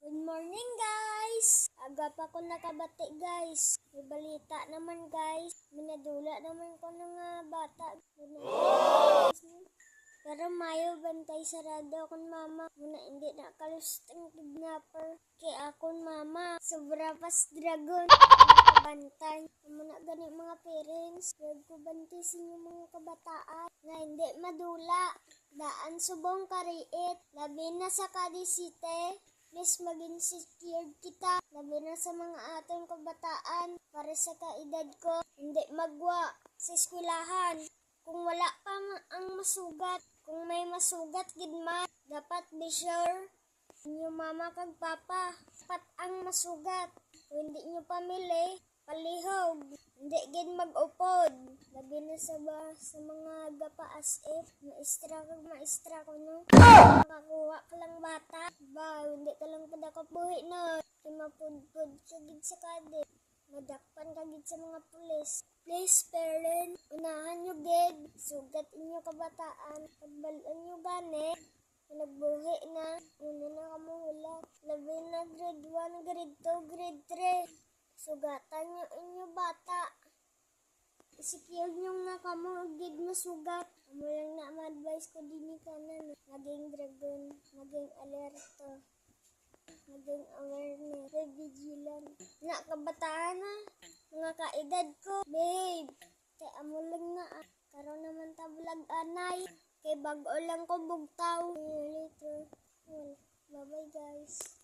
Good morning guys! Aga pa ko nakabati guys. May balita naman guys. Minadula naman ko ng bata. Pero mayo bantay sarado akong mama. Muna hindi nakalustang kidnapper. Kaya akong mama, sobra pas dragon. Bantay. Muna gani mga parents. Huwag ko bantay sa inyo mga kabataan. Na hindi madula. Daan subong kariit. Labi na sa kadisite. Please maging secured kita. Labi na sa mga atong kabataan. Para sa kaedad ko. Hindi magwa sa eskwelahan. Kung wala pa ang masugat. Kung may masugat gidman. Dapat be sure. Inyo mama kag papa. Dapat ang masugat. Kung hindi nyo pamili. Palihog. Hindi gid mag-upod. Labi na sa mga gapaas maestra kag maestra ko no. Makakuha ka lang bata. Ba, hindi ka lang padakabuhi na. Kimapudpud ka gid sa kade. Madakpan ka gid sa mga pulis. Please, parent, unahan nyo gid. Sugat inyo kabataan. Pagbalaan nyo gani. Nagbuhi na. Una na kamuhula. Labi na grade 1, grade 2, grade 3. Sugatan nyo inyo bata. Secure nyo nga kamo gid masugat. Amo lang na ma-advise ko din ni kanan. Naging dragon. Naging alerto. Naging awareness. Vigilant. Na kabataan na. Mga kaedad ko. Babe. Kaya amo lang na. Karon naman tabulag anay. Kay bago lang ko bugtaw. Later. Bye bye guys.